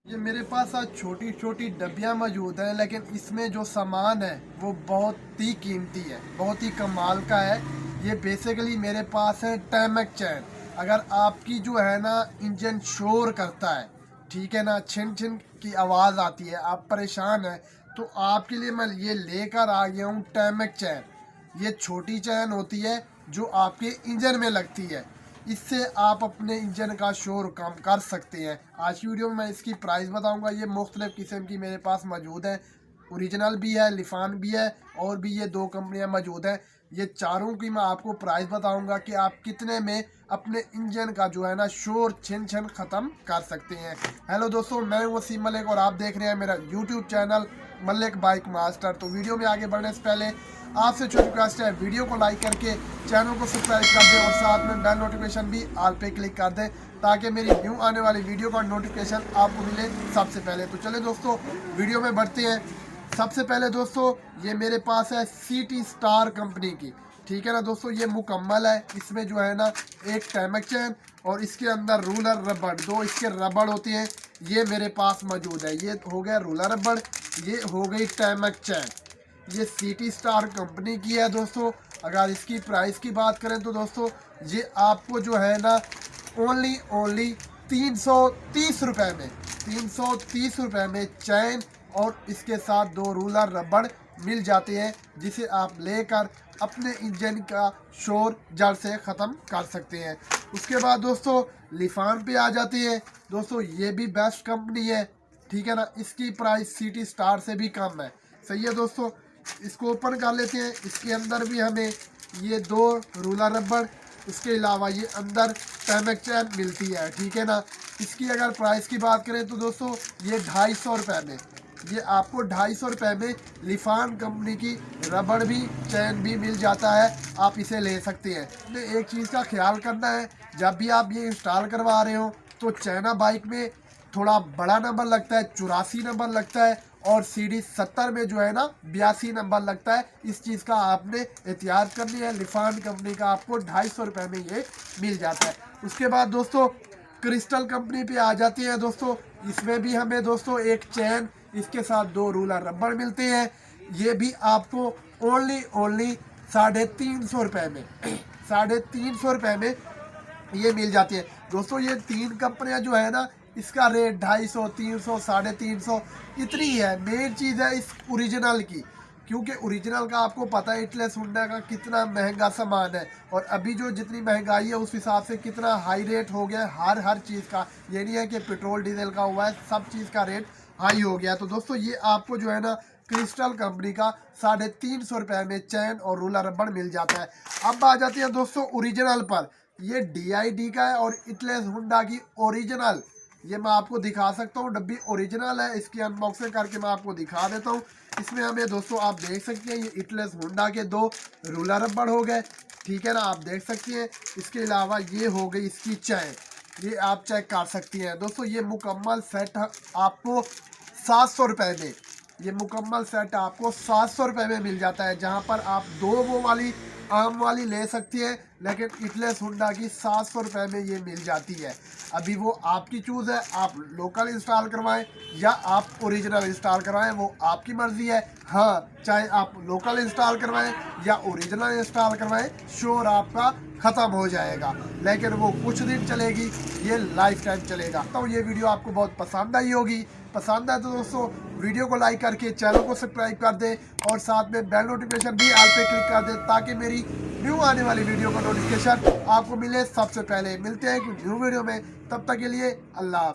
ये मेरे पास आज छोटी छोटी डब्बियाँ मौजूद हैं, लेकिन इसमें जो सामान है वो बहुत ही कीमती है, बहुत ही कमाल का है। ये बेसिकली मेरे पास है टैमक चैन। अगर आपकी जो है ना इंजन शोर करता है, ठीक है ना, छिन छिन की आवाज़ आती है, आप परेशान हैं, तो आपके लिए मैं ये लेकर आ गया हूँ टैमक चैन। ये छोटी चैन होती है जो आपके इंजन में लगती है। इससे आप अपने इंजन का शोर कम कर सकते हैं। आज की वीडियो में मैं इसकी प्राइस बताऊंगा। ये मुख्तलिफ़ किस्म की मेरे पास मौजूद है, ओरिजिनल भी है, लिफान भी है, और भी ये दो कंपनियां मौजूद हैं। ये चारों की मैं आपको प्राइस बताऊंगा कि आप कितने में अपने इंजन का जो है ना शोर छिन छिन ख़त्म कर सकते हैं। हेलो दोस्तों, मैं हूँ वसीम मलिक और आप देख रहे हैं मेरा YouTube channel Malik bike master. तो वीडियो में आगे बढ़ने से पहले आपसे छोटी रिक्वेस्ट है, वीडियो को लाइक करके चैनल को सब्सक्राइब कर दें और साथ में बेल नोटिफिकेशन भी ऑल पे क्लिक कर दें ताकि मेरी न्यू आने वाली वीडियो का नोटिफिकेशन आपको मिले सबसे पहले। तो चले दोस्तों, वीडियो में बढ़ते हैं। सबसे पहले दोस्तों, ये मेरे पास है सिटी स्टार कंपनी की, ठीक है ना दोस्तों। ये मुकम्मल है। इसमें जो है ना एक टैमक चैन और इसके अंदर रूलर रबड़, दो इसके रबड़ होते हैं, ये मेरे पास मौजूद है। ये हो गया रूलर रबड़, ये हो गई टैमक चैन। ये सिटी स्टार कंपनी की है दोस्तों। अगर इसकी प्राइस की बात करें तो दोस्तों ये आपको जो है ना ओनली 330 रुपये में, 330 रुपये में चैन और इसके साथ दो रूलर रबड़ मिल जाते हैं, जिसे आप लेकर अपने इंजन का शोर जड़ से ख़त्म कर सकते हैं। उसके बाद दोस्तों लिफान पे आ जाते हैं। दोस्तों ये भी बेस्ट कंपनी है, ठीक है ना। इसकी प्राइस सिटी स्टार से भी कम है, सही है दोस्तों। इसको ओपन कर लेते हैं। इसके अंदर भी हमें ये दो रूलर रबड़, इसके अलावा ये अंदर टैमक चैन मिलती है, ठीक है ना। इसकी अगर प्राइस की बात करें तो दोस्तों ये 250 रुपये में, ये आपको 250 रुपये में लिफान कंपनी की रबड़ भी चैन भी मिल जाता है, आप इसे ले सकते हैं। ने एक चीज़ का ख्याल करना है, जब भी आप ये इंस्टॉल करवा रहे हो तो चाइना बाइक में थोड़ा बड़ा नंबर लगता है, 84 नंबर लगता है, और सीडी 70 में जो है ना 82 नंबर लगता है। इस चीज़ का आपने एहतियात करनी है। लिफान कंपनी का आपको 250 रुपये में ये मिल जाता है। उसके बाद दोस्तों क्रिस्टल कंपनी पे आ जाती है दोस्तों। इसमें भी हमें दोस्तों एक चैन, इसके साथ दो रूलर रबड़ मिलते हैं। ये भी आपको ओनली 350 रुपये में 350 रुपये में ये मिल जाती है दोस्तों। ये तीन कंपनियां जो है ना, इसका रेट 250, 300, 350 इतनी है। मेन चीज़ है इस ओरिजिनल की, क्योंकि ओरिजिनल का आपको पता है इटलेस हुंडा का कितना महंगा सामान है, और अभी जो जितनी महंगाई है उस हिसाब से कितना हाई रेट हो गया है हर चीज़ का। ये नहीं है कि पेट्रोल डीजल का हुआ है, सब चीज़ का रेट हाई हो गया। तो दोस्तों ये आपको जो है ना क्रिस्टल कंपनी का 350 रुपये में चैन और रूलर रबड़ मिल जाता है। अब आ जाते हैं दोस्तों ओरिजिनल पर। ये DID का है और इटलेस हुंडा की ओरिजिनल, ये मैं आपको दिखा सकता हूँ, डब्बी ओरिजिनल है। इसकी अनबॉक्सिंग करके मैं आपको दिखा देता हूँ। इसमें हमें दोस्तों आप देख सकते हैं ये इटलेस हुंडा के दो रूलर रबड़ हो गए, ठीक है ना, आप देख सकते हैं। इसके अलावा ये हो गई इसकी चैन, ये आप चेक कर सकती हैं दोस्तों। ये मुकम्मल सेट आपको 700 रुपये में, ये मुकम्मल सेट आपको 700 रुपये में मिल जाता है, जहाँ पर आप दो वो वाली आम वाली ले सकती है, लेकिन इटलेस हुंडा की 700 रुपये में ये मिल जाती है। अभी वो आपकी चूज़ है, आप लोकल इंस्टॉल करवाएं या आप ओरिजिनल इंस्टॉल करवाएं, वो आपकी मर्ज़ी है। हाँ, चाहे आप लोकल इंस्टॉल करवाएं या ओरिजिनल इंस्टॉल करवाएं, शोर आपका ख़त्म हो जाएगा, लेकिन वो कुछ दिन चलेगी, ये लाइफ टाइम चलेगा। तो ये वीडियो आपको बहुत पसंद आई होगी। पसंद आए तो दोस्तों वीडियो को लाइक करके चैनल को सब्सक्राइब कर दें और साथ में बेल नोटिफिकेशन भी ऑल पे क्लिक कर दें ताकि मेरी न्यू आने वाली वीडियो का नोटिफिकेशन आपको मिले सबसे पहले। मिलते हैं एक न्यू वीडियो में, तब तक के लिए अल्लाह हाफ़िज़।